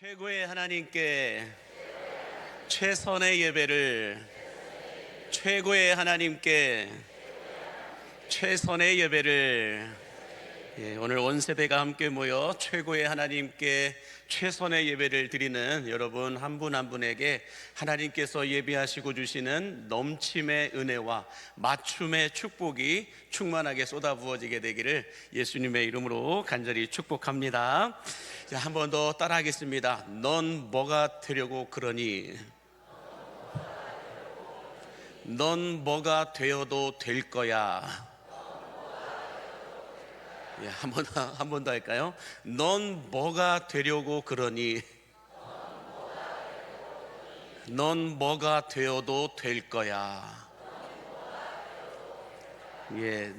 최고의 하나님께 최선의 예배를, 최고의 하나님께 최선의 예배를. 오늘 온 세대가 함께 모여 최고의 하나님께 최선의 예배를 드리는 여러분 한 분 한 분에게 하나님께서 예비하시고 주시는 넘침의 은혜와 맞춤의 축복이 충만하게 쏟아부어지게 되기를 예수님의 이름으로 간절히 축복합니다. 자, 한 번 더 따라하겠습니다. 넌 뭐가 되려고 그러니? 넌 뭐가 되어도 될 거야. 한 번 더 할까요? 넌 뭐가 되려고 그러니? 넌 뭐가 되어도 될 거야.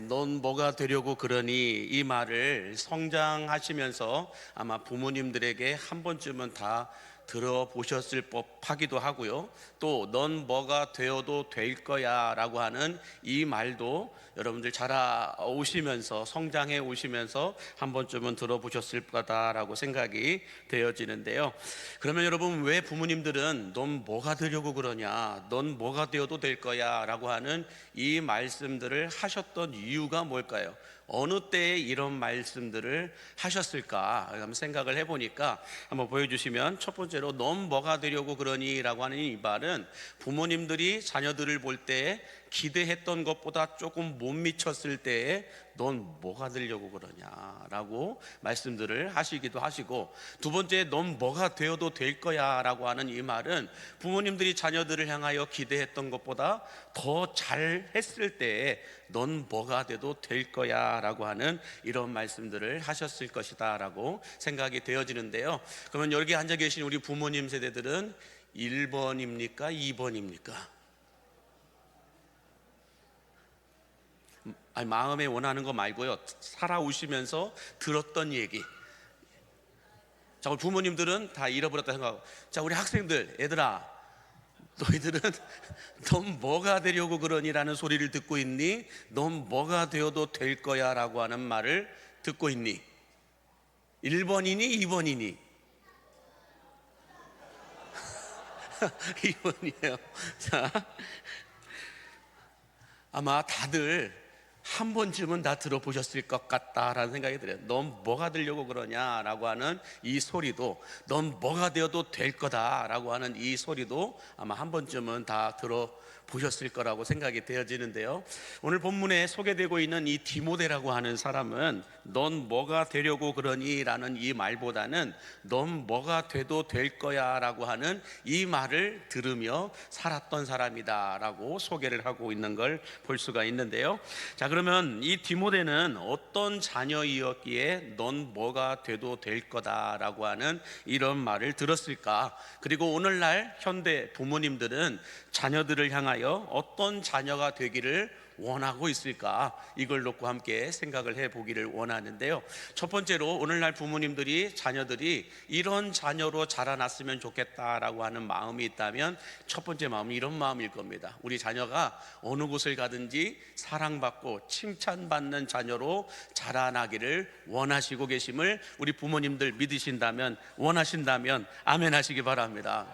넌 뭐가 되려고 그러니, 이 말을 성장하시면서 아마 부모님들에게 한 번쯤은 다 들어보셨을 법하기도 하고요. 또 넌 뭐가 되어도 될 거야 라고 하는 이 말도 여러분들 자라오시면서 성장해 오시면서 한 번쯤은 들어보셨을 거다라고 생각이 되어지는데요. 그러면 여러분, 왜 부모님들은 넌 뭐가 되려고 그러냐, 넌 뭐가 되어도 될 거야 라고 하는 이 말씀들을 하셨던 이유가 뭘까요? 어느 때에 이런 말씀들을 하셨을까 한번 생각을 해보니까, 한번 보여주시면, 첫 번째로 넌 뭐가 되려고 그러니 라고 하는 이 말은 부모님들이 자녀들을 볼 때 기대했던 것보다 조금 못 미쳤을 때에 넌 뭐가 되려고 그러냐 라고 말씀들을 하시기도 하시고, 두 번째 넌 뭐가 되어도 될 거야 라고 하는 이 말은 부모님들이 자녀들을 향하여 기대했던 것보다 더 잘했을 때에 넌 뭐가 돼도 될 거야 라고 하는 이런 말씀들을 하셨을 것이다 라고 생각이 되어지는데요. 그러면 여기 앉아 계신 우리 부모님 세대들은 1번입니까? 2번입니까? 아니, 마음에 원하는 거 말고요, 살아오시면서 들었던 얘기. 자, 우리 부모님들은 다 잃어버렸다 생각하고, 자, 우리 학생들, 얘들아, 너희들은 넌 뭐가 되려고 그러니라는 소리를 듣고 있니? 넌 뭐가 되어도 될 거야 라고 하는 말을 듣고 있니? 1번이니 2번이니? 2번이에요. 자, 아마 다들 한 번쯤은 다 들어보셨을 것 같다라는 생각이 들어요. 넌 뭐가 되려고 그러냐라고 하는 이 소리도, 넌 뭐가 되어도 될 거다라고 하는 이 소리도 아마 한 번쯤은 다 들어보셨을 거라고 생각이 되어지는데요. 오늘 본문에 소개되고 있는 이 디모데라고 하는 사람은 넌 뭐가 되려고 그러니 라는 이 말보다는 넌 뭐가 돼도 될 거야 라고 하는 이 말을 들으며 살았던 사람이다 라고 소개를 하고 있는 걸 볼 수가 있는데요. 자, 그러면 이 디모데는 어떤 자녀이었기에 넌 뭐가 돼도 될 거다라고 하는 이런 말을 들었을까? 그리고 오늘날 현대 부모님들은 자녀들을 향하여 어떤 자녀가 되기를 원하고 있을까? 이걸 놓고 함께 생각을 해보기를 원하는데요. 첫 번째로, 오늘날 부모님들이 자녀들이 이런 자녀로 자라났으면 좋겠다라고 하는 마음이 있다면 첫 번째 마음은 이런 마음일 겁니다. 우리 자녀가 어느 곳을 가든지 사랑받고 칭찬받는 자녀로 자라나기를 원하시고 계심을 우리 부모님들 믿으신다면, 원하신다면 아멘 하시기 바랍니다.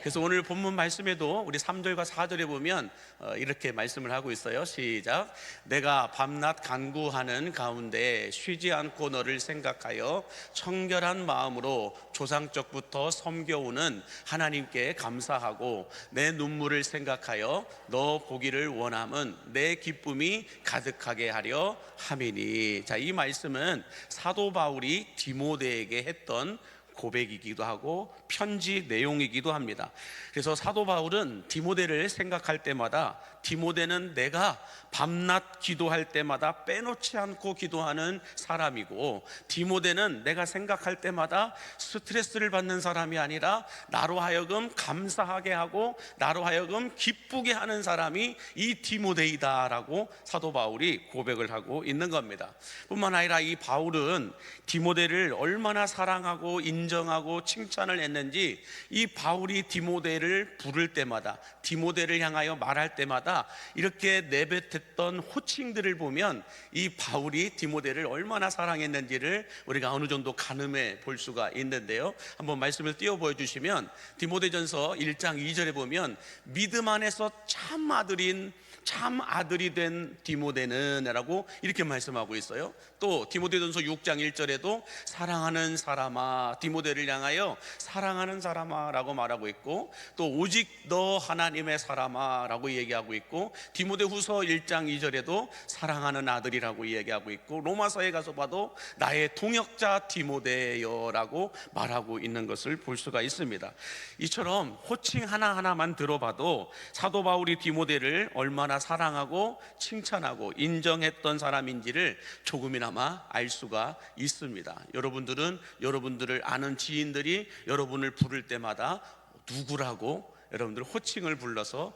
그래서 오늘 본문 말씀에도 우리 3절과 4절에 보면 이렇게 말씀을 하고 있어요. 시작. 내가 밤낮 간구하는 가운데 쉬지 않고 너를 생각하여 청결한 마음으로 조상적부터 섬겨오는 하나님께 감사하고 내 눈물을 생각하여 너 보기를 원함은 내 기쁨이 가득하게 하려 함이니. 자, 이 말씀은 사도 바울이 디모데에게 했던 고백이기도 하고 편지 내용이기도 합니다. 그래서 사도 바울은 디모데를 생각할 때마다, 디모데는 내가 밤낮 기도할 때마다 빼놓지 않고 기도하는 사람이고, 디모데는 내가 생각할 때마다 스트레스를 받는 사람이 아니라 나로 하여금 감사하게 하고 나로 하여금 기쁘게 하는 사람이 이 디모데이다라고 사도 바울이 고백을 하고 있는 겁니다. 뿐만 아니라 이 바울은 디모데를 얼마나 사랑하고 인정하고 칭찬을 했는지, 이 바울이 디모데를 부를 때마다, 디모데를 향하여 말할 때마다 때마다 이렇게 내뱉었던 호칭들을 보면 이 바울이 디모데를 얼마나 사랑했는지를 우리가 어느 정도 가늠해 볼 수가 있는데요. 한번 말씀을 띄워 보여주시면 디모데전서 1장 2절에 보면 믿음 안에서 참 아들이 된 디모데는 라고 이렇게 말씀하고 있어요. 또 디모데전서 6장 1절에도 사랑하는 사람아, 디모데를 향하여 사랑하는 사람아 라고 말하고 있고, 또 오직 너 하나님의 사람아 라고 얘기하고 있고, 디모데후서 1장 2절에도 사랑하는 아들이라고 얘기하고 있고, 로마서에 가서 봐도 나의 동역자 디모데여 라고 말하고 있는 것을 볼 수가 있습니다. 이처럼 호칭 하나하나만 들어봐도 사도 바울이 디모데를 얼마나 사랑하고 칭찬하고 인정했던 사람인지를 조금이나마 알 수가 있습니다. 여러분들은 여러분들을 아는 지인들이 여러분을 부를 때마다 누구라고 여러분들 호칭을 불러서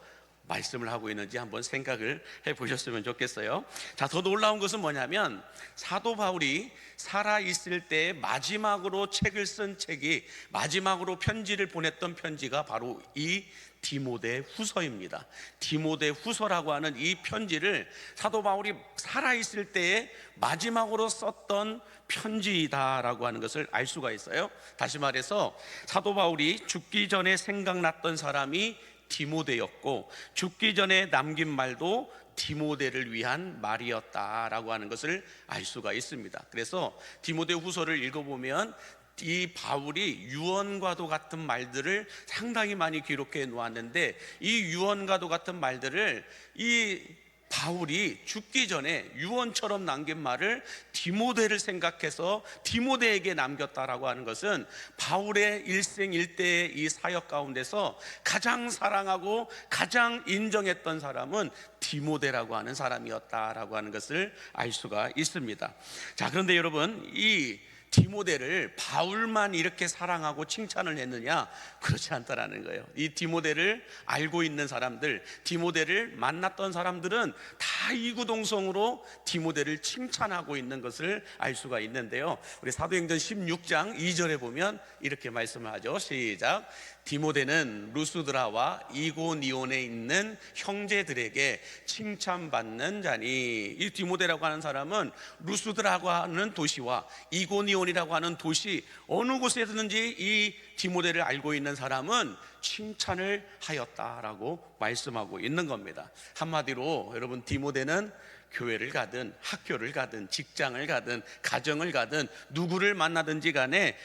말씀을 하고 있는지 한번 생각을 해보셨으면 좋겠어요. 자, 더 놀라운 것은 뭐냐면 사도 바울이 살아있을 때 마지막으로 책을 쓴 책이, 마지막으로 편지를 보냈던 편지가 바로 이 디모데 후서입니다. 디모데 후서라고 하는 이 편지를 사도 바울이 살아있을 때에 마지막으로 썼던 편지이다라고 하는 것을 알 수가 있어요. 다시 말해서 사도 바울이 죽기 전에 생각났던 사람이 디모데였고, 죽기 전에 남긴 말도 디모데를 위한 말이었다라고 하는 것을 알 수가 있습니다. 그래서 디모데 후서를 읽어보면 이 바울이 유언과도 같은 말들을 상당히 많이 기록해 놓았는데, 이 유언과도 같은 말들을 이 바울이 죽기 전에 유언처럼 남긴 말을 디모데를 생각해서 디모데에게 남겼다라고 하는 것은 바울의 일생일대의 이 사역 가운데서 가장 사랑하고 가장 인정했던 사람은 디모데라고 하는 사람이었다라고 하는 것을 알 수가 있습니다. 자, 그런데 여러분, 이 디모데를 바울만 이렇게 사랑하고 칭찬을 했느냐? 그렇지 않다라는 거예요. 이 디모데를 알고 있는 사람들, 디모데를 만났던 사람들은 다 이구동성으로 디모데를 칭찬하고 있는 것을 알 수가 있는데요. 우리 사도행전 16장 2절에 보면 이렇게 말씀을 하죠. 시작. 디모데는 루스드라와 이고니온에 있는 형제들에게 칭찬받는 자니. 이 디모데라고 하는 사람은 루스드라고 하는 도시와 이고니온이라고 하는 도시 어느 곳에서든지 이 디모데를 알고 있는 사람은 칭찬을 하였다라고 말씀하고 있는 겁니다. 한마디로 여러분, 디모데는 교회를 가든 학교를 가든 직장을 가든 가정을 가든 누구를 만나든지 간에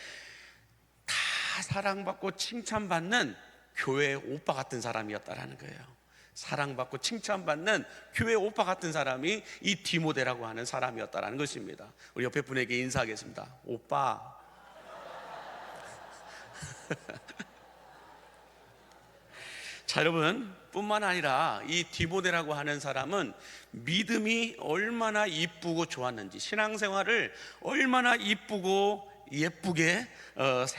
다 사랑받고 칭찬받는 교회 오빠 같은 사람이었다라는 거예요. 사랑받고 칭찬받는 교회 오빠 같은 사람이 이 디모데라고 하는 사람이었다라는 것입니다. 우리 옆에 분에게 인사하겠습니다. 오빠. 자, 여러분, 뿐만 아니라 이 디모데라고 하는 사람은 믿음이 얼마나 이쁘고 좋았는지, 신앙생활을 얼마나 이쁘고 예쁘게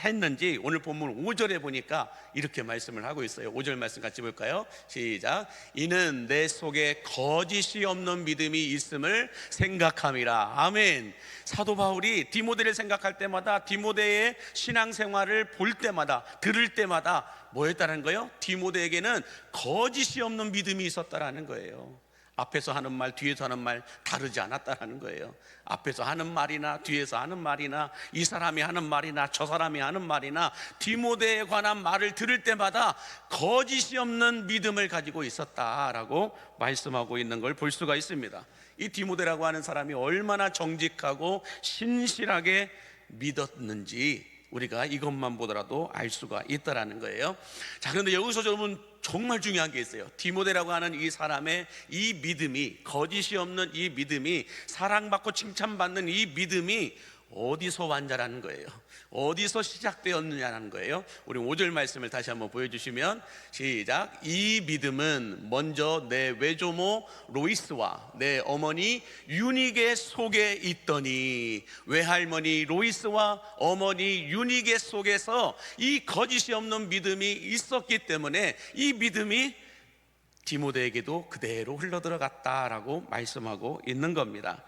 했는지 오늘 본문 5절에 보니까 이렇게 말씀을 하고 있어요. 5절 말씀 같이 볼까요? 시작. 이는 내 속에 거짓이 없는 믿음이 있음을 생각함이라. 아멘. 사도 바울이 디모데를 생각할 때마다, 디모데의 신앙생활을 볼 때마다, 들을 때마다 뭐였다는 거예요? 디모데에게는 거짓이 없는 믿음이 있었다라는 거예요. 앞에서 하는 말, 뒤에서 하는 말 다르지 않았다라는 거예요. 앞에서 하는 말이나 뒤에서 하는 말이나 이 사람이 하는 말이나 저 사람이 하는 말이나 디모데에 관한 말을 들을 때마다 거짓이 없는 믿음을 가지고 있었다라고 말씀하고 있는 걸 볼 수가 있습니다. 이 디모데라고 하는 사람이 얼마나 정직하고 신실하게 믿었는지 우리가 이것만 보더라도 알 수가 있다라는 거예요. 자, 그런데 여기서 여러분 정말 중요한 게 있어요. 디모데라고 하는 이 사람의 이 믿음이, 거짓이 없는 이 믿음이, 사랑받고 칭찬받는 이 믿음이 어디서 완자라는 거예요. 어디서 시작되었느냐는 거예요. 우리 5절 말씀을 다시 한번 보여주시면 시작. 이 믿음은 먼저 내 외조모 로이스와 내 어머니 유니게 속에 있더니, 외할머니 로이스와 어머니 유니게 속에서 이 거짓이 없는 믿음이 있었기 때문에 이 믿음이 디모데에게도 그대로 흘러들어갔다라고 말씀하고 있는 겁니다.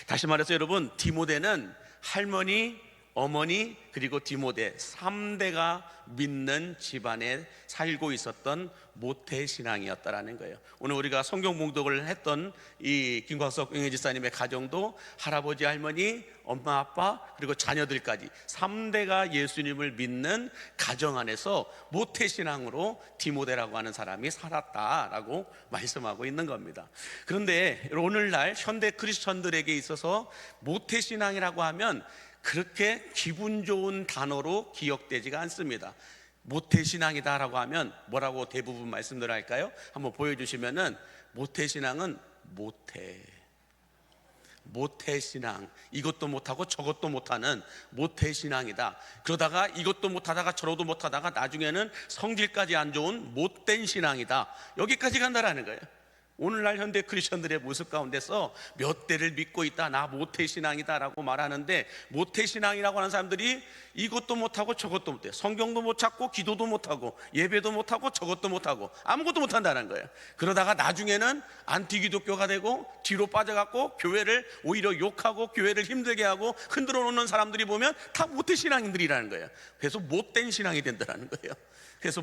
다시 말해서 여러분, 디모데는 할머니, 어머니 그리고 디모데 3대가 믿는 집안에 살고 있었던 모태신앙이었다라는 거예요. 오늘 우리가 성경 봉독을 했던 이 김광석 영예지사님의 가정도 할아버지, 할머니, 엄마, 아빠 그리고 자녀들까지 3대가 예수님을 믿는 가정 안에서 모태신앙으로 디모데라고 하는 사람이 살았다라고 말씀하고 있는 겁니다. 그런데 오늘날 현대 크리스천들에게 있어서 모태신앙이라고 하면 그렇게 기분 좋은 단어로 기억되지가 않습니다. 모태신앙이다라고 하면 뭐라고 대부분 말씀들 할까요? 한번 보여주시면은 모태신앙은 모태신앙, 이것도 못하고 저것도 못하는 모태신앙이다. 그러다가 이것도 못하다가 저것도 못하다가 나중에는 성질까지 안 좋은 못된 신앙이다. 여기까지 간다라는 거예요. 오늘날 현대 크리스천들의 모습 가운데서 몇 대를 믿고 있다, 나 모태신앙이다 라고 말하는데, 모태신앙이라고 하는 사람들이 이것도 못하고 저것도 못해, 성경도 못 찾고 기도도 못하고 예배도 못하고 저것도 못하고 아무것도 못한다는 거예요. 그러다가 나중에는 안티기독교가 되고 뒤로 빠져갖고 교회를 오히려 욕하고 교회를 힘들게 하고 흔들어 놓는 사람들이 보면 다 모태신앙인들이라는 거예요. 그래서 못된 신앙이 된다는 거예요. 그래서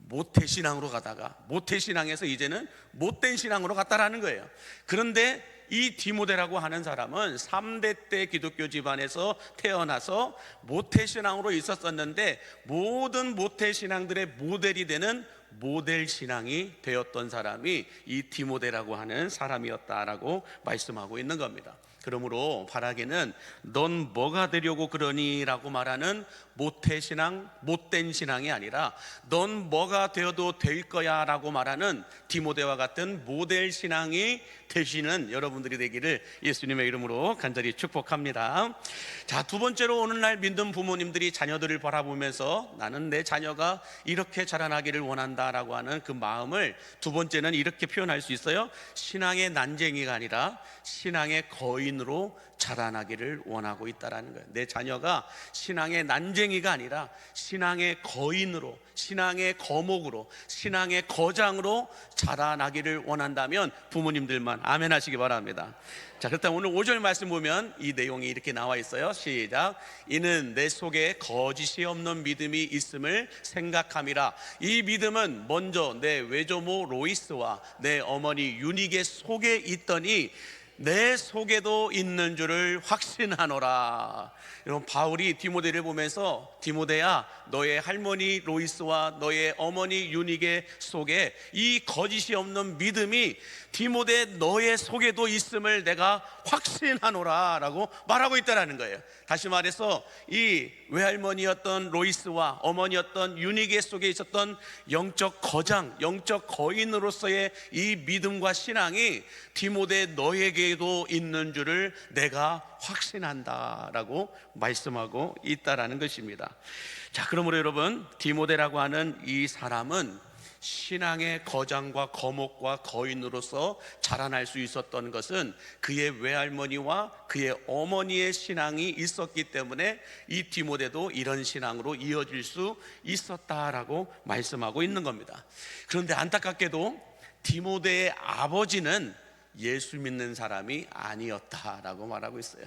모태신앙으로 가다가 모태신앙에서 이제는 못된 신앙으로 갔다라는 거예요. 그런데 이 디모데라고 하는 사람은 3대 때 기독교 집안에서 태어나서 모태신앙으로 있었었는데, 모든 모태신앙들의 모델이 되는 모델신앙이 되었던 사람이 이 디모데라고 하는 사람이었다라고 말씀하고 있는 겁니다. 그러므로 바라기는 넌 뭐가 되려고 그러니? 라고 말하는 모태신앙, 못된 신앙이 아니라 넌 뭐가 되어도 될 거야 라고 말하는 디모데와 같은 모델 신앙이 되시는 여러분들이 되기를 예수님의 이름으로 간절히 축복합니다. 자, 두 번째로 오늘날 믿는 부모님들이 자녀들을 바라보면서 나는 내 자녀가 이렇게 자라나기를 원한다 라고 하는 그 마음을 두 번째는 이렇게 표현할 수 있어요. 신앙의 난쟁이가 아니라 신앙의 거인으로 자라나기를 원하고 있다라는 거예요. 내 자녀가 신앙의 난쟁이가 아니라 신앙의 거인으로, 신앙의 거목으로, 신앙의 거장으로 자라나기를 원한다면 부모님들만 아멘 하시기 바랍니다. 자, 그렇다면 오늘 5절 말씀 보면 이 내용이 이렇게 나와 있어요. 시작. 이는 내 속에 거짓이 없는 믿음이 있음을 생각함이라. 이 믿음은 먼저 내 외조모 로이스와 내 어머니 유닉의 속에 있더니 내 속에도 있는 줄을 확신하노라. 여러분, 바울이 디모데를 보면서 디모데야, 너의 할머니 로이스와 너의 어머니 유닉의 속에 이 거짓이 없는 믿음이 디모데 너의 속에도 있음을 내가 확신하노라 라고 말하고 있다는 거예요. 다시 말해서 이 외할머니였던 로이스와 어머니였던 유닉의 속에 있었던 영적 거장, 영적 거인으로서의 이 믿음과 신앙이 디모데 너에게도 있는 줄을 내가 확신한다 라고 말씀하고 있다라는 것입니다. 자, 그러므로 여러분, 디모데라고 하는 이 사람은 신앙의 거장과 거목과 거인으로서 자라날 수 있었던 것은 그의 외할머니와 그의 어머니의 신앙이 있었기 때문에 이 디모데도 이런 신앙으로 이어질 수 있었다라고 말씀하고 있는 겁니다. 그런데 안타깝게도 디모데의 아버지는 예수 믿는 사람이 아니었다라고 말하고 있어요.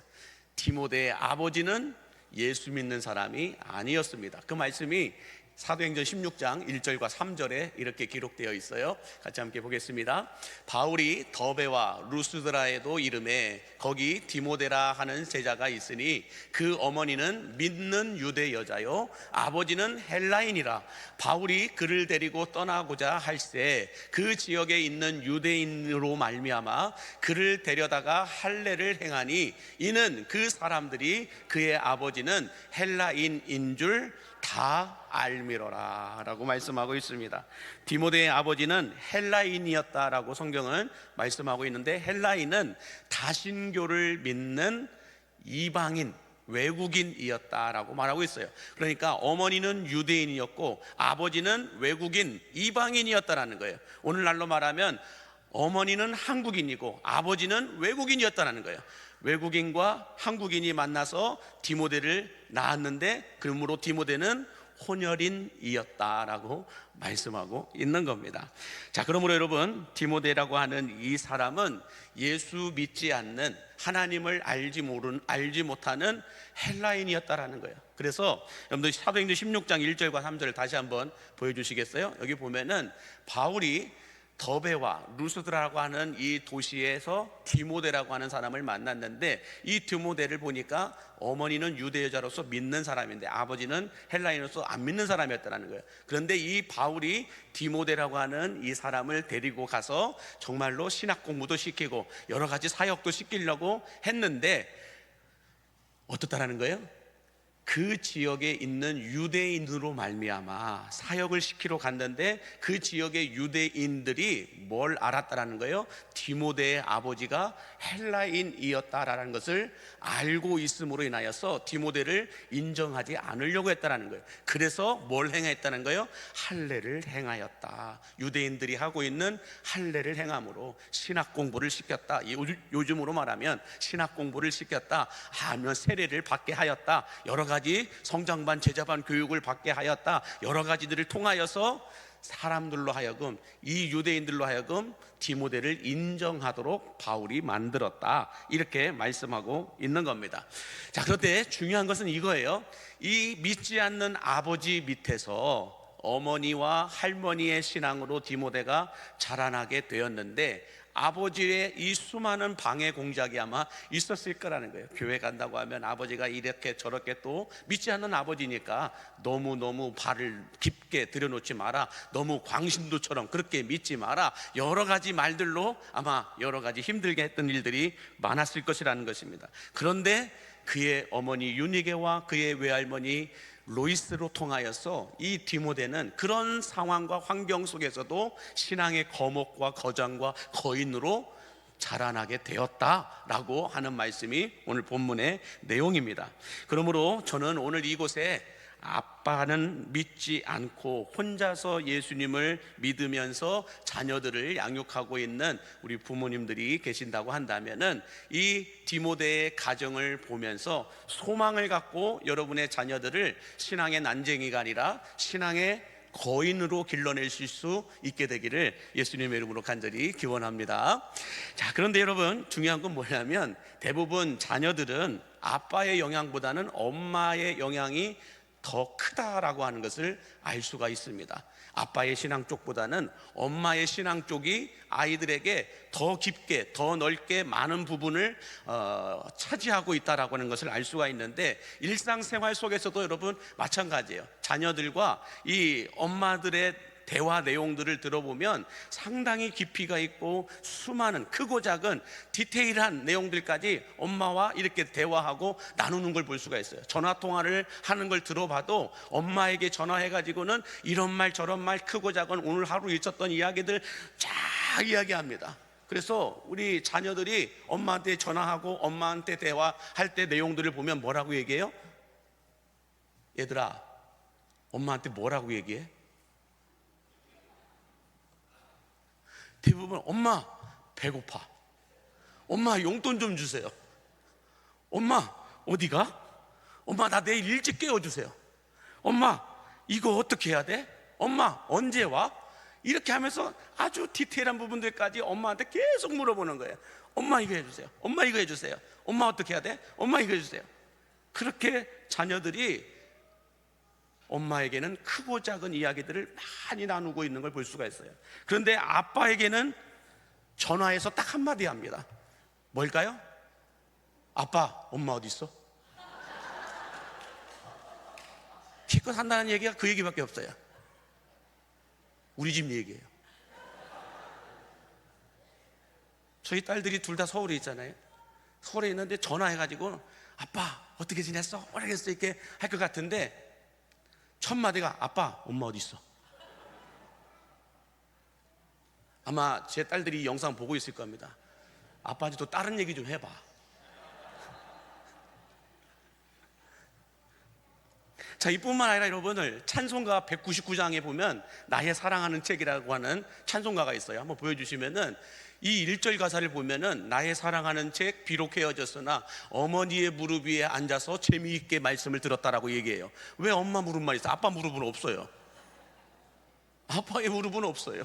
디모데의 아버지는 예수 믿는 사람이 아니었습니다. 그 말씀이 사도행전 16장 1절과 3절에 이렇게 기록되어 있어요. 같이 함께 보겠습니다. 바울이 더베와 루스드라에도 이름에 거기 디모데라 하는 제자가 있으니 그 어머니는 믿는 유대 여자요 아버지는 헬라인이라. 바울이 그를 데리고 떠나고자 할새 그 지역에 있는 유대인으로 말미암아 그를 데려다가 할례를 행하니 이는 그 사람들이 그의 아버지는 헬라인인 줄 다 알미로라 라고 말씀하고 있습니다. 디모데의 아버지는 헬라인이었다라고 성경은 말씀하고 있는데, 헬라인은 다신교를 믿는 이방인, 외국인이었다라고 말하고 있어요. 그러니까 어머니는 유대인이었고 아버지는 외국인, 이방인이었다라는 거예요. 오늘날로 말하면 어머니는 한국인이고 아버지는 외국인이었다라는 거예요. 외국인과 한국인이 만나서 디모데를 낳았는데, 그러므로 디모데는 혼혈인이었다라고 말씀하고 있는 겁니다. 자, 그러므로 여러분, 디모데라고 하는 이 사람은 예수 믿지 않는, 하나님을 알지 못하는 헬라인이었다라는 거예요. 그래서 여러분들 사도행전 16장 1절과 3절을 다시 한번 보여주시겠어요? 여기 보면은 바울이 더베와 루스드라고 하는 이 도시에서 디모데라고 하는 사람을 만났는데, 이 디모데를 보니까 어머니는 유대 여자로서 믿는 사람인데 아버지는 헬라인으로서 안 믿는 사람이었다는 거예요. 그런데 이 바울이 디모데라고 하는 이 사람을 데리고 가서 정말로 신학 공부도 시키고 여러 가지 사역도 시키려고 했는데 어떻다라는 거예요? 그 지역에 있는 유대인으로 말미암아 사역을 시키러 갔는데, 그 지역의 유대인들이 뭘 알았다라는 거예요? 디모데의 아버지가 헬라인이었다라는 것을 알고 있음으로 인하여서 디모데를 인정하지 않으려고 했다라는 거예요. 그래서 뭘 행했다는 거예요? 할례를 행하였다. 유대인들이 하고 있는 할례를 행함으로 신학 공부를 시켰다. 요즘으로 말하면 신학 공부를 시켰다 하면 세례를 받게 하였다. 여러 가지 성장반 제자반 교육을 받게 하였다. 여러 가지들을 통하여서 사람들로 하여금, 이 유대인들로 하여금 디모데를 인정하도록 바울이 만들었다, 이렇게 말씀하고 있는 겁니다. 자, 그런데 중요한 것은 이거예요. 이 믿지 않는 아버지 밑에서 어머니와 할머니의 신앙으로 디모데가 자라나게 되었는데, 아버지의 이 수많은 방해 공작이 아마 있었을 거라는 거예요. 교회 간다고 하면 아버지가 이렇게 저렇게, 또 믿지 않는 아버지니까 너무너무 발을 깊게 들여놓지 마라, 너무 광신도처럼 그렇게 믿지 마라, 여러 가지 말들로 아마 여러 가지 힘들게 했던 일들이 많았을 것이라는 것입니다. 그런데 그의 어머니 유니게와 그의 외할머니 로이스로 통하여서 이 디모데는 그런 상황과 환경 속에서도 신앙의 거목과 거장과 거인으로 자라나게 되었다라고 하는 말씀이 오늘 본문의 내용입니다. 그러므로 저는 오늘 이곳에 아빠는 믿지 않고 혼자서 예수님을 믿으면서 자녀들을 양육하고 있는 우리 부모님들이 계신다고 한다면은, 이 디모데의 가정을 보면서 소망을 갖고 여러분의 자녀들을 신앙의 난쟁이가 아니라 신앙의 거인으로 길러내실 수 있게 되기를 예수님의 이름으로 간절히 기원합니다. 자, 그런데 여러분, 중요한 건 뭐냐면 대부분 자녀들은 아빠의 영향보다는 엄마의 영향이 더 크다라고 하는 것을 알 수가 있습니다. 아빠의 신앙 쪽보다는 엄마의 신앙 쪽이 아이들에게 더 깊게, 더 넓게 많은 부분을 차지하고 있다라고 하는 것을 알 수가 있는데, 일상생활 속에서도 여러분 마찬가지예요. 자녀들과 이 엄마들의 대화 내용들을 들어보면 상당히 깊이가 있고 수많은 크고 작은 디테일한 내용들까지 엄마와 이렇게 대화하고 나누는 걸 볼 수가 있어요. 전화 통화를 하는 걸 들어봐도 엄마에게 전화해가지고는 이런 말 저런 말, 크고 작은 오늘 하루 있었던 이야기들 쫙 이야기합니다. 그래서 우리 자녀들이 엄마한테 전화하고 엄마한테 대화할 때 내용들을 보면 뭐라고 얘기해요? 얘들아, 엄마한테 뭐라고 얘기해? 대부분 엄마 배고파, 엄마 용돈 좀 주세요, 엄마 어디가? 엄마 나 내일 일찍 깨워주세요, 엄마 이거 어떻게 해야 돼? 엄마 언제 와? 이렇게 하면서 아주 디테일한 부분들까지 엄마한테 계속 물어보는 거예요. 엄마 이거 해주세요, 엄마 이거 해주세요, 엄마 어떻게 해야 돼? 엄마 이거 해주세요. 그렇게 자녀들이 엄마에게는 크고 작은 이야기들을 많이 나누고 있는 걸 볼 수가 있어요. 그런데 아빠에게는 전화해서 딱 한마디 합니다. 뭘까요? 아빠, 엄마 어디 있어? 기껏 한다는 얘기가 그 얘기밖에 없어요. 우리 집 얘기예요. 저희 딸들이 둘 다 서울에 있잖아요. 서울에 있는데 전화해가지고 아빠 어떻게 지냈어? 오래됐어 이렇게 할 것 같은데 첫 마디가 아빠, 엄마 어디 있어? 아마 제 딸들이 이 영상 보고 있을 겁니다. 아빠한테 또 다른 얘기 좀 해봐. 자, 이뿐만 아니라 여러분들 찬송가 199장에 보면 나의 사랑하는 책이라고 하는 찬송가가 있어요. 한번 보여주시면은 이 1절 가사를 보면은 나의 사랑하는 책 비록 헤어졌으나 어머니의 무릎 위에 앉아서 재미있게 말씀을 들었다라고 얘기해요. 왜 엄마 무릎만 있어? 아빠 무릎은 없어요. 아빠의 무릎은 없어요.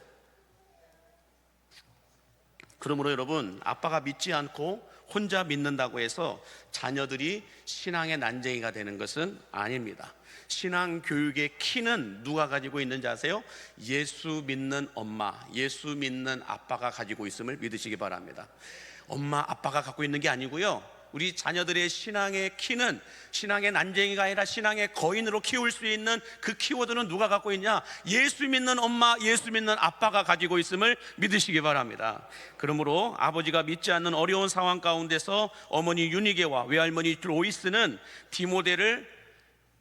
그러므로 여러분, 아빠가 믿지 않고 혼자 믿는다고 해서 자녀들이 신앙의 난쟁이가 되는 것은 아닙니다. 신앙 교육의 키는 누가 가지고 있는지 아세요? 예수 믿는 엄마, 예수 믿는 아빠가 가지고 있음을 믿으시기 바랍니다. 엄마, 아빠가 갖고 있는 게 아니고요, 우리 자녀들의 신앙의 키는 신앙의 난쟁이가 아니라 신앙의 거인으로 키울 수 있는 그 키워드는 누가 갖고 있냐? 예수 믿는 엄마, 예수 믿는 아빠가 가지고 있음을 믿으시기 바랍니다. 그러므로 아버지가 믿지 않는 어려운 상황 가운데서 어머니 유니게와 외할머니 로이스는 디모데를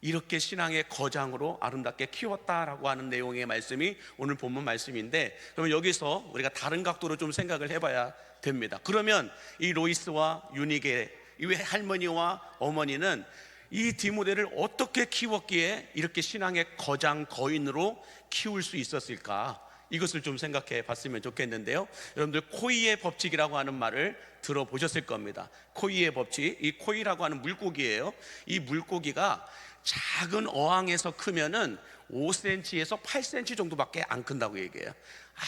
이렇게 신앙의 거장으로 아름답게 키웠다라고 하는 내용의 말씀이 오늘 본문 말씀인데, 그러면 여기서 우리가 다른 각도로 좀 생각을 해봐야 됩니다. 그러면 이 로이스와 유니게, 이 할머니와 어머니는 이 디모데를 어떻게 키웠기에 이렇게 신앙의 거장 거인으로 키울 수 있었을까? 이것을 좀 생각해 봤으면 좋겠는데요, 여러분들 코이의 법칙이라고 하는 말을 들어보셨을 겁니다. 코이의 법칙, 이 코이라고 하는 물고기예요. 이 물고기가 작은 어항에서 크면은 5cm에서 8cm 정도밖에 안 큰다고 얘기해요.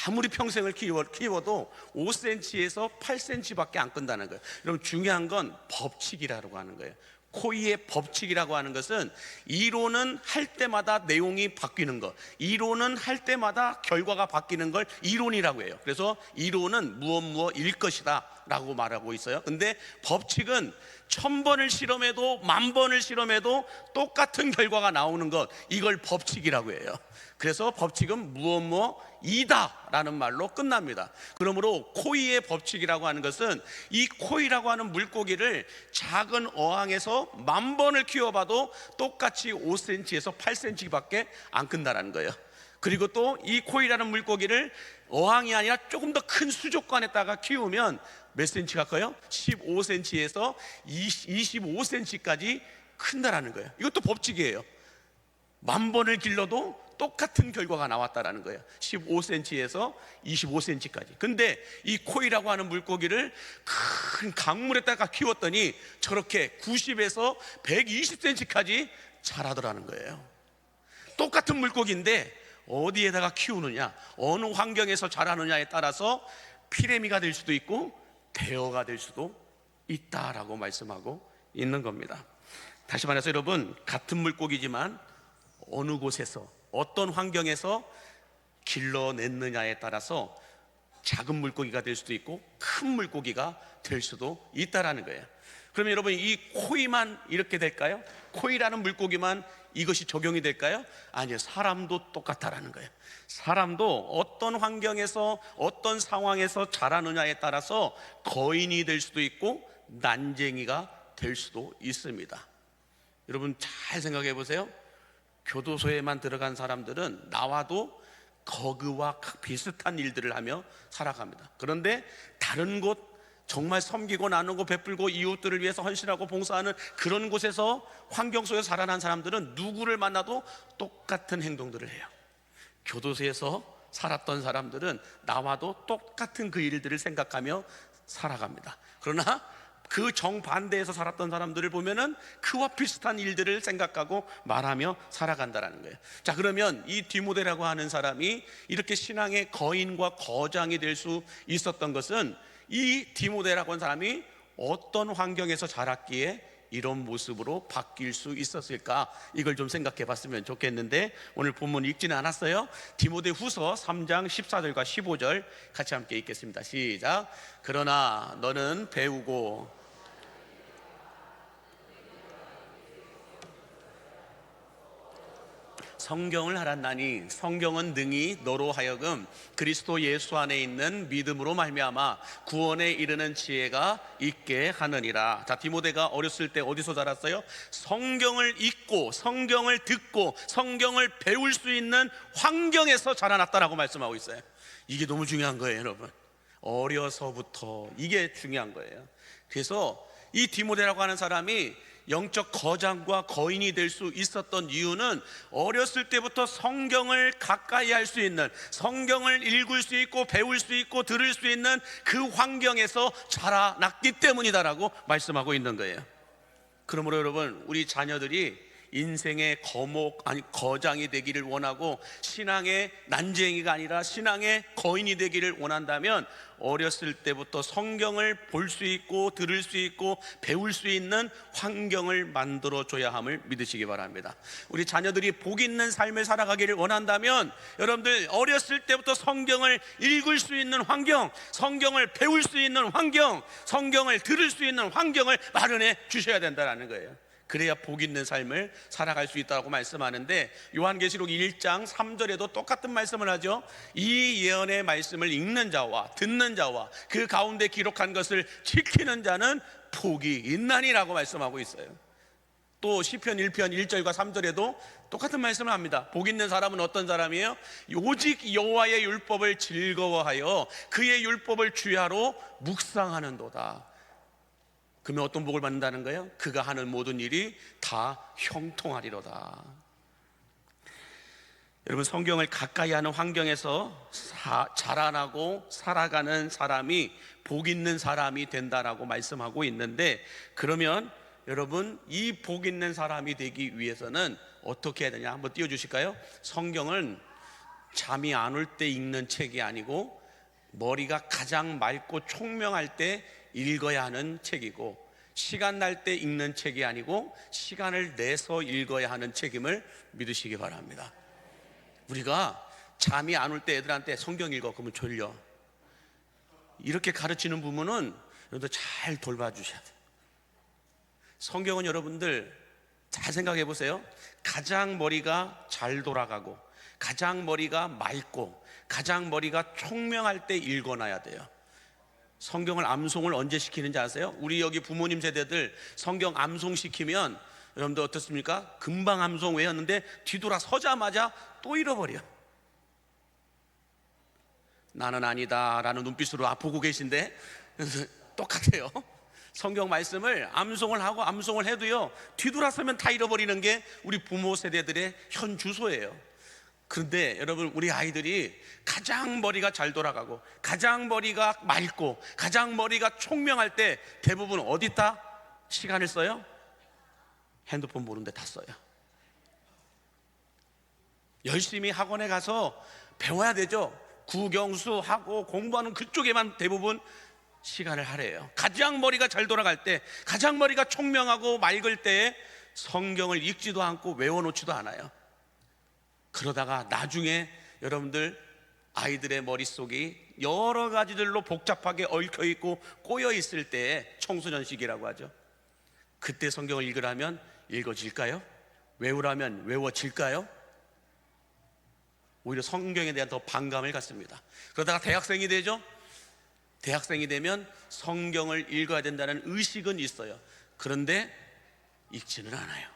아무리 평생을 키워도 5cm에서 8cm밖에 안 큰다는 거예요. 여러분, 중요한 건 법칙이라고 하는 거예요. 코이의 법칙이라고 하는 것은 이론은 할 때마다 내용이 바뀌는 것, 이론은 할 때마다 결과가 바뀌는 걸 이론이라고 해요. 그래서 이론은 무엇일 것이다 라고 말하고 있어요. 근데 법칙은 1000번을 실험해도 10,000번을 실험해도 똑같은 결과가 나오는 것, 이걸 법칙이라고 해요. 그래서 법칙은 무엇이다 라는 말로 끝납니다. 그러므로 코이의 법칙이라고 하는 것은 이 코이라고 하는 물고기를 작은 어항에서 10,000번을 키워봐도 똑같이 5cm에서 8cm밖에 안 큰다는 거예요. 그리고 또 이 코이라는 물고기를 어항이 아니라 조금 더 큰 수족관에다가 키우면 몇 cm가 커요? 15cm에서 25cm까지 큰다라는 거예요. 이것도 법칙이에요. 10,000번을 길러도 똑같은 결과가 나왔다라는 거예요. 15cm에서 25cm까지. 근데 이 코이라고 하는 물고기를 큰 강물에다가 키웠더니 저렇게 90에서 120cm까지 자라더라는 거예요. 똑같은 물고기인데 어디에다가 키우느냐, 어느 환경에서 자라느냐에 따라서 피레미가 될 수도 있고 대어가 될 수도 있다라고 말씀하고 있는 겁니다. 다시 말해서 여러분, 같은 물고기지만 어느 곳에서 어떤 환경에서 길러냈느냐에 따라서 작은 물고기가 될 수도 있고 큰 물고기가 될 수도 있다라는 거예요. 그러면 여러분, 이 코이만 이렇게 될까요? 코이라는 물고기만 이것이 적용이 될까요? 아니요, 사람도 똑같다라는 거예요. 사람도 어떤 환경에서 어떤 상황에서 자라느냐에 따라서 거인이 될 수도 있고 난쟁이가 될 수도 있습니다. 여러분, 잘 생각해 보세요. 교도소에만 들어간 사람들은 나와도 거그와 비슷한 일들을 하며 살아갑니다. 그런데 다른 곳, 정말 섬기고 나누고 베풀고 이웃들을 위해서 헌신하고 봉사하는 그런 곳에서, 환경 속에서 자라난 사람들은 누구를 만나도 똑같은 행동들을 해요. 교도소에서 살았던 사람들은 나와도 똑같은 그 일들을 생각하며 살아갑니다. 그러나 그 정반대에서 살았던 사람들을 보면은 그와 비슷한 일들을 생각하고 말하며 살아간다라는 거예요. 자, 그러면 이 디모데라고 하는 사람이 이렇게 신앙의 거인과 거장이 될 수 있었던 것은, 이 디모데라고 하는 사람이 어떤 환경에서 자랐기에 이런 모습으로 바뀔 수 있었을까? 이걸 좀 생각해 봤으면 좋겠는데, 오늘 본문 읽지는 않았어요. 디모데 후서 3장 14절과 15절 같이 함께 읽겠습니다. 시작. 그러나 너는 배우고 성경을 알았나니 성경은 능히 너로 하여금 그리스도 예수 안에 있는 믿음으로 말미암아 구원에 이르는 지혜가 있게 하느니라. 자, 디모데가 어렸을 때 어디서 자랐어요? 성경을 읽고 성경을 듣고 성경을 배울 수 있는 환경에서 자라났다라고 말씀하고 있어요. 이게 너무 중요한 거예요, 여러분. 어려서부터 이게 중요한 거예요. 그래서 이 디모데라고 하는 사람이 영적 거장과 거인이 될 수 있었던 이유는 어렸을 때부터 성경을 가까이 할 수 있는, 성경을 읽을 수 있고 배울 수 있고 들을 수 있는 그 환경에서 자라났기 때문이다라고 말씀하고 있는 거예요. 그러므로 여러분, 우리 자녀들이 인생의 거장이 되기를 원하고 신앙의 난쟁이가 아니라 신앙의 거인이 되기를 원한다면 어렸을 때부터 성경을 볼 수 있고 들을 수 있고 배울 수 있는 환경을 만들어줘야 함을 믿으시기 바랍니다. 우리 자녀들이 복 있는 삶을 살아가기를 원한다면 여러분들 어렸을 때부터 성경을 읽을 수 있는 환경, 성경을 배울 수 있는 환경, 성경을 들을 수 있는 환경을 마련해 주셔야 된다는 거예요. 그래야 복 있는 삶을 살아갈 수 있다고 말씀하는데, 요한계시록 1장 3절에도 똑같은 말씀을 하죠. 이 예언의 말씀을 읽는 자와 듣는 자와 그 가운데 기록한 것을 지키는 자는 복이 있나니라고 말씀하고 있어요. 또 시편 1편 1절과 3절에도 똑같은 말씀을 합니다. 복 있는 사람은 어떤 사람이에요? 오직 여호와의 율법을 즐거워하여 그의 율법을 주야로 묵상하는도다. 그러면 어떤 복을 받는다는 거예요? 그가 하는 모든 일이 다 형통하리로다. 여러분, 성경을 가까이 하는 환경에서 자라나고 살아가는 사람이 복 있는 사람이 된다라고 말씀하고 있는데, 그러면 여러분, 이 복 있는 사람이 되기 위해서는 어떻게 해야 되냐? 한번 띄워주실까요? 성경은 잠이 안 올 때 읽는 책이 아니고 머리가 가장 맑고 총명할 때 읽어야 하는 책이고, 시간 날 때 읽는 책이 아니고 시간을 내서 읽어야 하는 책임을 믿으시기 바랍니다. 우리가 잠이 안 올 때 애들한테 성경 읽어, 그러면 졸려, 이렇게 가르치는 부모는 여러분들 잘 돌봐주셔야 돼요. 성경은 여러분들 잘 생각해 보세요. 가장 머리가 잘 돌아가고 가장 머리가 맑고 가장 머리가 총명할 때 읽어놔야 돼요. 성경을 암송을 언제 시키는지 아세요? 우리 여기 부모님 세대들 성경 암송 시키면 여러분들 어떻습니까? 금방 암송 외웠는데 뒤돌아 서자마자 또 잃어버려. 나는 아니다 라는 눈빛으로 보고 계신데 똑같아요. 성경 말씀을 암송을 하고 암송을 해도요, 뒤돌아서면 다 잃어버리는 게 우리 부모 세대들의 현 주소예요. 그런데 여러분, 우리 아이들이 가장 머리가 잘 돌아가고 가장 머리가 맑고 가장 머리가 총명할 때 대부분 어디다 시간을 써요? 핸드폰 보는데 다 써요. 열심히 학원에 가서 배워야 되죠. 국영수 하고 공부하는 그쪽에만 대부분 시간을 할애해요. 가장 머리가 잘 돌아갈 때, 가장 머리가 총명하고 맑을 때에 성경을 읽지도 않고 외워놓지도 않아요. 그러다가 나중에 여러분들 아이들의 머릿속이 여러 가지들로 복잡하게 얽혀있고 꼬여있을 때에 청소년 시기라고 하죠. 그때 성경을 읽으라면 읽어질까요? 외우라면 외워질까요? 오히려 성경에 대한 더 반감을 갖습니다. 그러다가 대학생이 되죠. 대학생이 되면 성경을 읽어야 된다는 의식은 있어요. 그런데 읽지는 않아요.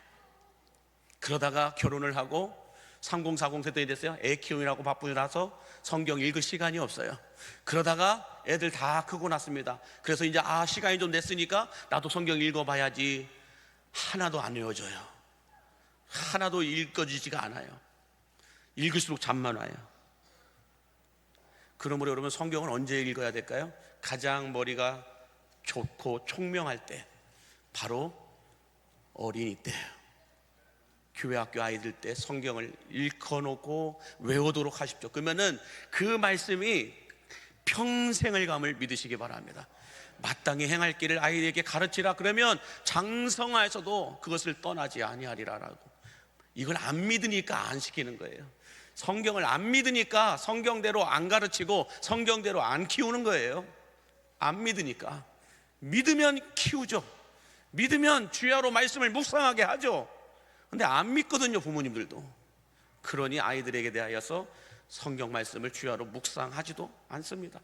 그러다가 결혼을 하고 3040 세대에 됐어요. 애 키우느라고 바쁘라서 성경 읽을 시간이 없어요. 그러다가 애들 다 크고 났습니다. 그래서 이제 시간이 좀 됐으니까 나도 성경 읽어봐야지. 하나도 안 외워져요. 하나도 읽어지지가 않아요. 읽을수록 잠만 와요. 그러므로 여러분, 성경을 언제 읽어야 될까요? 가장 머리가 좋고 총명할 때, 바로 어린이 때예요. 교회 학교 아이들 때 성경을 읽어놓고 외우도록 하십시오. 그러면은 그 말씀이 평생을 감을 믿으시기 바랍니다. 마땅히 행할 길을 아이에게 가르치라 그러면 장성하에서도 그것을 떠나지 아니하리라라고. 이걸 안 믿으니까 안 시키는 거예요. 성경을 안 믿으니까 성경대로 안 가르치고 성경대로 안 키우는 거예요. 안 믿으니까. 믿으면 키우죠. 믿으면 주야로 말씀을 묵상하게 하죠. 근데 안 믿거든요, 부모님들도. 그러니 아이들에게 대하여서 성경 말씀을 주야로 묵상하지도 않습니다.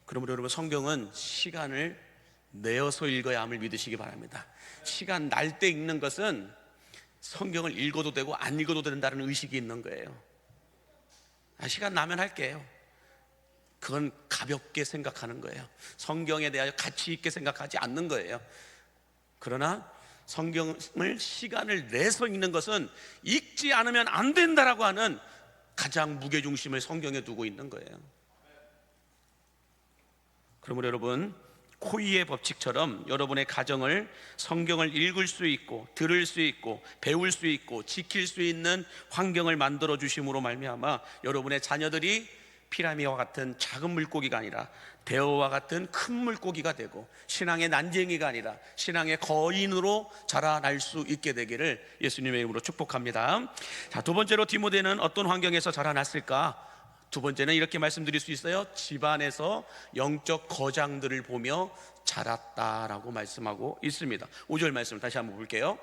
그러므로 여러분, 성경은 시간을 내어서 읽어야 함을 믿으시기 바랍니다. 시간 날 때 읽는 것은 성경을 읽어도 되고 안 읽어도 된다는 의식이 있는 거예요. 시간 나면 할게요. 그건 가볍게 생각하는 거예요. 성경에 대하여 가치 있게 생각하지 않는 거예요. 그러나 성경을 시간을 내서 읽는 것은 읽지 않으면 안 된다라고 하는 가장 무게중심을 성경에 두고 있는 거예요. 그러므로 여러분, 코이의 법칙처럼 여러분의 가정을 성경을 읽을 수 있고 들을 수 있고 배울 수 있고 지킬 수 있는 환경을 만들어 주심으로 말미암아 여러분의 자녀들이 피라미와 같은 작은 물고기가 아니라 대어와 같은 큰 물고기가 되고 신앙의 난쟁이가 아니라 신앙의 거인으로 자라날 수 있게 되기를 예수님의 이름으로 축복합니다. 자, 두 번째로 디모데는 어떤 환경에서 자라났을까? 두 번째는 이렇게 말씀드릴 수 있어요. 집안에서 영적 거장들을 보며 자랐다라고 말씀하고 있습니다. 5절 말씀 다시 한번 볼게요.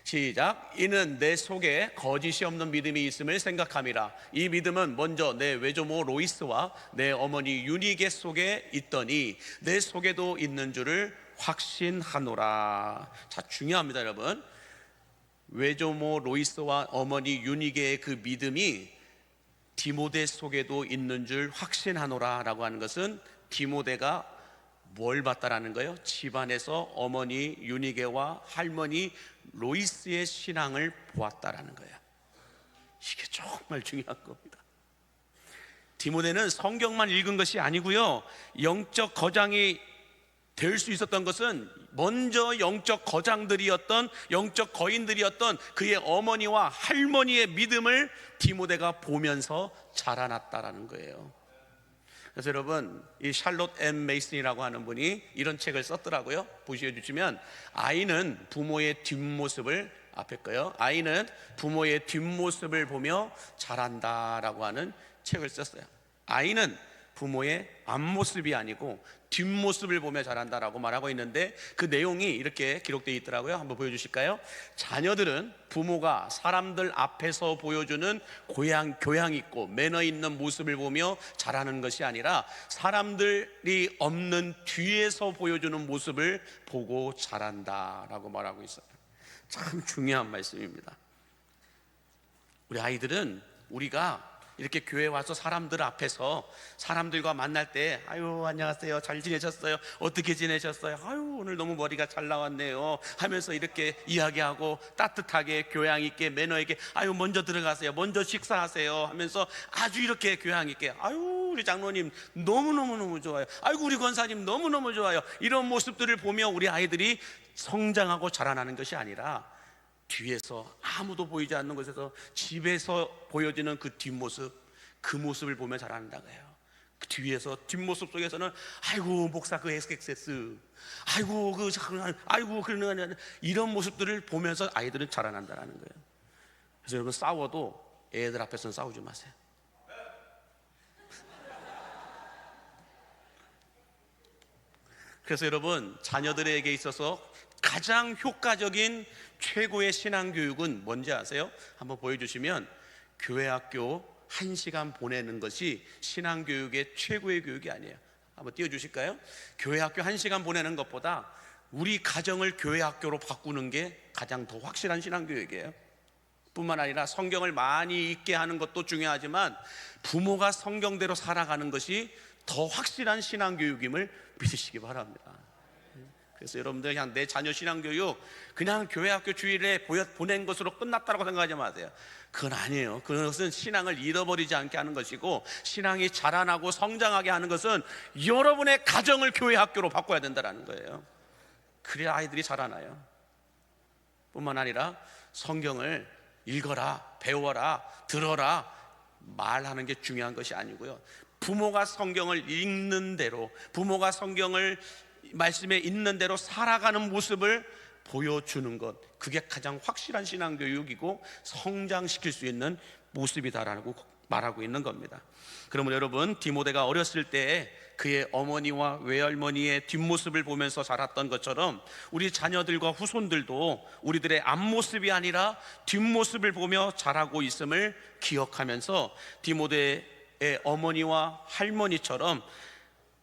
시작. 이는 내 속에 거짓이 없는 믿음이 있음을 생각함이라. 이 믿음은 먼저 내 외조모 로이스와 내 어머니 유니게 속에 있더니 내 속에도 있는 줄을 확신하노라. 자, 중요합니다 여러분. 외조모 로이스와 어머니 유니게의 그 믿음이 디모데 속에도 있는 줄 확신하노라 라고 하는 것은 디모데가 뭘 봤다라는 거예요? 집안에서 어머니 유니게와 할머니 로이스의 신앙을 보았다라는 거예요. 이게 정말 중요한 겁니다. 디모데는 성경만 읽은 것이 아니고요, 영적 거장이 될 수 있었던 것은 먼저 영적 거장들이었던, 영적 거인들이었던 그의 어머니와 할머니의 믿음을 디모데가 보면서 자라났다라는 거예요. 그래서 여러분, 이 샬롯 M 메이슨이라고 하는 분이 이런 책을 썼더라고요. 보셔주시면, 아이는 부모의 뒷모습을, 앞에 거요, 아이는 부모의 뒷모습을 보며 자란다라고 하는 책을 썼어요. 아이는 부모의 앞모습이 아니고 뒷모습을 보며 자란다라고 말하고 있는데, 그 내용이 이렇게 기록되어 있더라고요. 한번 보여주실까요? 자녀들은 부모가 사람들 앞에서 보여주는 교양 있고 매너 있는 모습을 보며 자라는 것이 아니라 사람들이 없는 뒤에서 보여주는 모습을 보고 자란다라고 말하고 있어요. 참 중요한 말씀입니다. 우리 아이들은 우리가 이렇게 교회 와서 사람들 앞에서 사람들과 만날 때, 아유 안녕하세요, 잘 지내셨어요, 어떻게 지내셨어요, 아유 오늘 너무 머리가 잘 나왔네요 하면서 이렇게 이야기하고 따뜻하게 교양 있게 매너 있게, 아유 먼저 들어가세요, 먼저 식사하세요 하면서 아주 이렇게 교양 있게, 아유 우리 장로님 너무너무 좋아요, 아이고 우리 권사님 너무너무 좋아요, 이런 모습들을 보며 우리 아이들이 성장하고 자라나는 것이 아니라 뒤에서 아무도 보이지 않는 곳에서 집에서 보여지는 그 뒷모습, 그 모습을 보며 자란다고 해요. 그 뒤에서 뒷모습 속에서는 아이고 목사 그 XXS, 아이고 그런 이런 모습들을 보면서 아이들은 자라난다는 거예요. 그래서 여러분, 싸워도 애들 앞에서는 싸우지 마세요. 그래서 여러분, 자녀들에게 있어서 가장 효과적인 최고의 신앙교육은 뭔지 아세요? 한번 보여주시면, 교회 학교 1시간 보내는 것이 신앙교육의 최고의 교육이 아니에요. 한번 띄워주실까요? 교회 학교 1시간 보내는 것보다 우리 가정을 교회 학교로 바꾸는 게 가장 더 확실한 신앙교육이에요. 뿐만 아니라 성경을 많이 읽게 하는 것도 중요하지만 부모가 성경대로 살아가는 것이 더 확실한 신앙교육임을 믿으시기 바랍니다. 그래서 여러분들, 그냥 내 자녀 신앙교육 그냥 교회 학교 주일에 보낸 것으로 끝났다고 생각하지 마세요. 그건 아니에요. 그것은 신앙을 잃어버리지 않게 하는 것이고, 신앙이 자라나고 성장하게 하는 것은 여러분의 가정을 교회 학교로 바꿔야 된다는 거예요. 그래야 아이들이 자라나요. 뿐만 아니라 성경을 읽어라, 배워라, 들어라, 말하는 게 중요한 것이 아니고요, 부모가 성경을 읽는 대로, 부모가 성경을 말씀에 있는 대로 살아가는 모습을 보여주는 것, 그게 가장 확실한 신앙교육이고 성장시킬 수 있는 모습이다라고 말하고 있는 겁니다. 그러면 여러분, 디모데가 어렸을 때 그의 어머니와 외할머니의 뒷모습을 보면서 자랐던 것처럼 우리 자녀들과 후손들도 우리들의 앞모습이 아니라 뒷모습을 보며 자라고 있음을 기억하면서 디모데의 어머니와 할머니처럼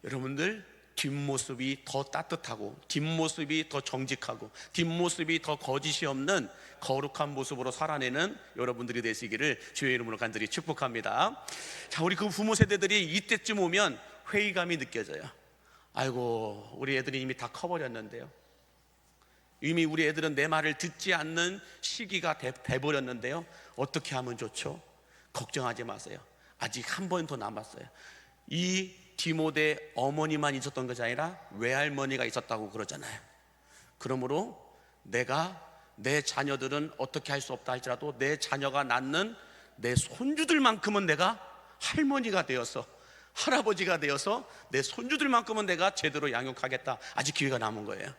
여러분들 뒷모습이 더 따뜻하고 뒷모습이 더 정직하고 뒷모습이 더 거짓이 없는 거룩한 모습으로 살아내는 여러분들이 되시기를 주의 이름으로 간절히 축복합니다. 자, 우리 그 부모 세대들이 이때쯤 오면 회의감이 느껴져요. 아이고, 우리 애들이 이미 다 커버렸는데요, 이미 우리 애들은 내 말을 듣지 않는 시기가 돼버렸는데요, 어떻게 하면 좋죠? 걱정하지 마세요. 아직 한 번 더 남았어요. 이 디모데 어머니만 있었던 것이 아니라 외할머니가 있었다고 그러잖아요. 그러므로 내가 내 자녀들은 어떻게 할 수 없다 할지라도 내 자녀가 낳는 내 손주들만큼은 내가 할머니가 되어서, 할아버지가 되어서 내 손주들만큼은 내가 제대로 양육하겠다. 아직 기회가 남은 거예요.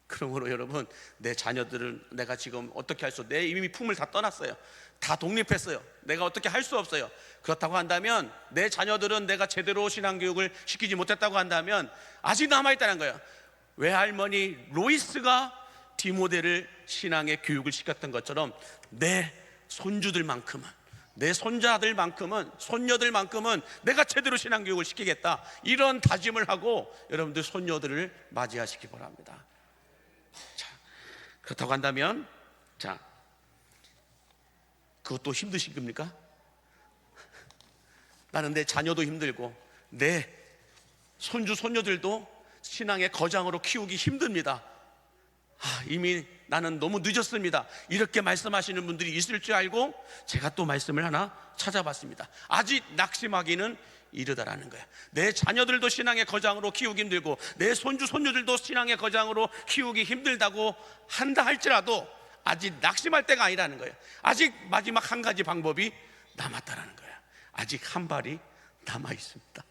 그러므로 여러분, 내 자녀들을 내가 지금 어떻게 할 수, 내 이미 품을 다 떠났어요. 다 독립했어요. 내가 어떻게 할 수 없어요. 그렇다고 한다면, 내 자녀들은 내가 제대로 신앙교육을 시키지 못했다고 한다면 아직 남아있다는 거예요. 외할머니 로이스가 디모데를 신앙의 교육을 시켰던 것처럼 내 손주들만큼은, 내 손자들만큼은, 손녀들만큼은 내가 제대로 신앙교육을 시키겠다. 이런 다짐을 하고 여러분들 손녀들을 맞이하시기 바랍니다. 자, 그렇다고 한다면, 자, 그것도 힘드신 겁니까? 나는 내 자녀도 힘들고 내 손주 손녀들도 신앙의 거장으로 키우기 힘듭니다. 이미 나는 너무 늦었습니다. 이렇게 말씀하시는 분들이 있을 줄 알고 제가 또 말씀을 하나 찾아봤습니다. 아직 낙심하기는 이르다라는 거예요. 내 자녀들도 신앙의 거장으로 키우기 힘들고 내 손주 손녀들도 신앙의 거장으로 키우기 힘들다고 한다 할지라도 아직 낙심할 때가 아니라는 거예요. 아직 마지막 한 가지 방법이 남았다라는 거예요. 아직 한 발이 남아 있습니다.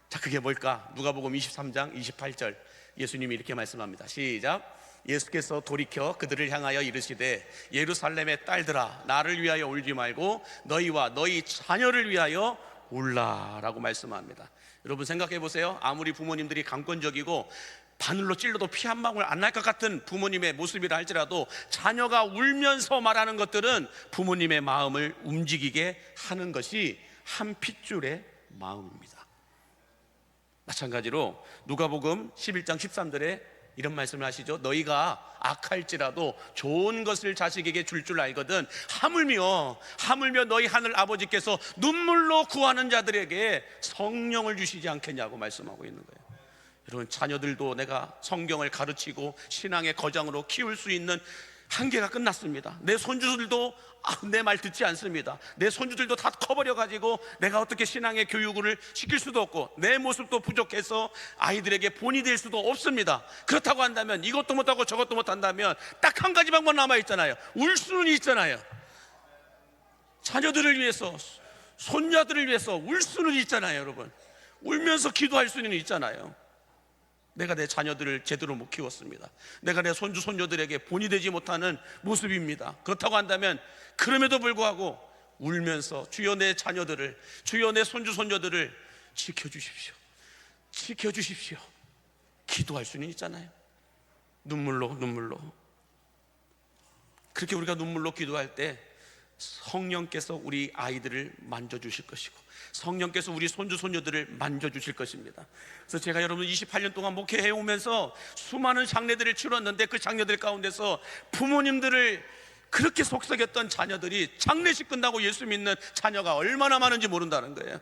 자, 그게 뭘까? 누가복음 23장 28절 예수님이 이렇게 말씀합니다. 시작. 예수께서 돌이켜 그들을 향하여 이르시되 예루살렘의 딸들아, 나를 위하여 울지 말고 너희와 너희 자녀를 위하여 울라라고 말씀합니다. 여러분 생각해 보세요. 아무리 부모님들이 강권적이고 바늘로 찔러도 피 한 방울 안 날 것 같은 부모님의 모습이라 할지라도 자녀가 울면서 말하는 것들은 부모님의 마음을 움직이게 하는 것이 한 핏줄의 마음입니다. 마찬가지로 누가복음 11장 13절에 이런 말씀을 하시죠. 너희가 악할지라도 좋은 것을 자식에게 줄 줄 알거든 하물며 너희 하늘 아버지께서 눈물로 구하는 자들에게 성령을 주시지 않겠냐고 말씀하고 있는 거예요. 여러분, 자녀들도 내가 성경을 가르치고 신앙의 거장으로 키울 수 있는 한계가 끝났습니다. 내 손주들도 내 말 듣지 않습니다. 내 손주들도 다 커버려가지고 내가 어떻게 신앙의 교육을 시킬 수도 없고 내 모습도 부족해서 아이들에게 본이 될 수도 없습니다. 그렇다고 한다면, 이것도 못하고 저것도 못한다면 딱 한 가지 방법 남아있잖아요. 울 수는 있잖아요. 자녀들을 위해서, 손자들을 위해서 울 수는 있잖아요. 여러분, 울면서 기도할 수는 있잖아요. 내가 내 자녀들을 제대로 못 키웠습니다. 내가 내 손주 손녀들에게 본이 되지 못하는 모습입니다. 그렇다고 한다면 그럼에도 불구하고 울면서 주여 내 자녀들을, 주여 내 손주 손녀들을 지켜주십시오, 지켜주십시오 기도할 수는 있잖아요. 눈물로 그렇게 우리가 눈물로 기도할 때 성령께서 우리 아이들을 만져주실 것이고 성령께서 우리 손주 손녀들을 만져주실 것입니다. 그래서 제가 여러분 28년 동안 목회해 오면서 수많은 장례들을 치렀는데 그 장례들 가운데서 부모님들을 그렇게 속삭였던 자녀들이 장례식 끝나고 예수 믿는 자녀가 얼마나 많은지 모른다는 거예요.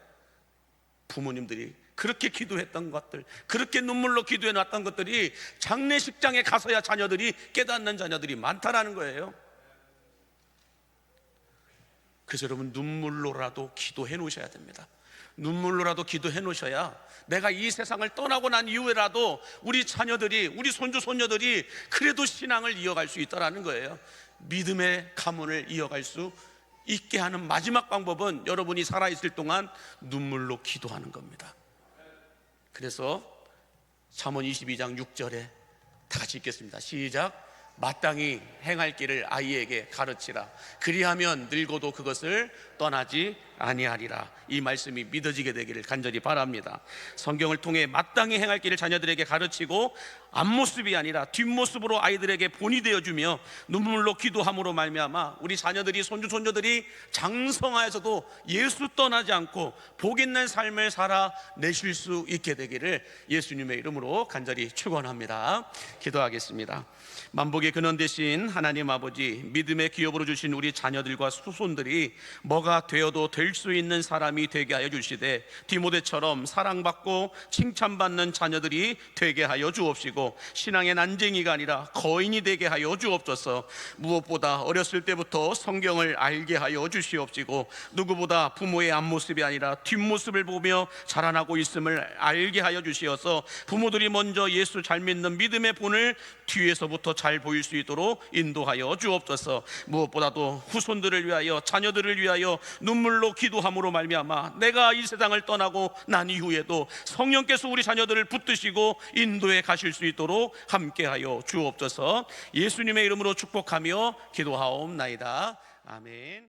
부모님들이 그렇게 기도했던 것들, 그렇게 눈물로 기도해 놨던 것들이 장례식장에 가서야 자녀들이 깨닫는 자녀들이 많다라는 거예요. 그래서 여러분, 눈물로라도 기도해 놓으셔야 됩니다. 눈물로라도 기도해 놓으셔야 내가 이 세상을 떠나고 난 이후에라도 우리 자녀들이, 우리 손주 손녀들이 그래도 신앙을 이어갈 수 있다라는 거예요. 믿음의 가문을 이어갈 수 있게 하는 마지막 방법은 여러분이 살아있을 동안 눈물로 기도하는 겁니다. 그래서 잠언 22장 6절에 다 같이 읽겠습니다. 시작. 마땅히 행할 길을 아이에게 가르치라. 그리하면 늙어도 그것을 떠나지 아니하리라. 이 말씀이 믿어지게 되기를 간절히 바랍니다. 성경을 통해 마땅히 행할 길을 자녀들에게 가르치고 앞모습이 아니라 뒷모습으로 아이들에게 본이 되어주며 눈물로 기도함으로 말미암아 우리 자녀들이, 손주 손녀들이 장성하여서도 예수 떠나지 않고 복 있는 삶을 살아내실 수 있게 되기를 예수님의 이름으로 간절히 축원합니다. 기도하겠습니다. 만복의 근원 되신 하나님 아버지, 믿음의 기업으로 주신 우리 자녀들과 후손들이 뭐가 되어도 될 될 수 있는 사람이 되게 하여 주시되 디모데처럼 사랑받고 칭찬받는 자녀들이 되게 하여 주옵시고 신앙의 난쟁이가 아니라 거인이 되게 하여 주옵소서. 무엇보다 어렸을 때부터 성경을 알게 하여 주시옵시고 누구보다 부모의 앞모습이 아니라 뒷모습을 보며 자라나고 있음을 알게 하여 주시어서 부모들이 먼저 예수 잘 믿는 믿음의 본을 뒤에서부터 잘 보일 수 있도록 인도하여 주옵소서. 무엇보다도 후손들을 위하여 자녀들을 위하여 눈물로 기도함으로 말미암아 내가 이 세상을 떠나고 난 이후에도 성령께서 우리 자녀들을 붙드시고 인도해 가실 수 있도록 함께하여 주옵소서. 예수님의 이름으로 축복하며 기도하옵나이다. 아멘.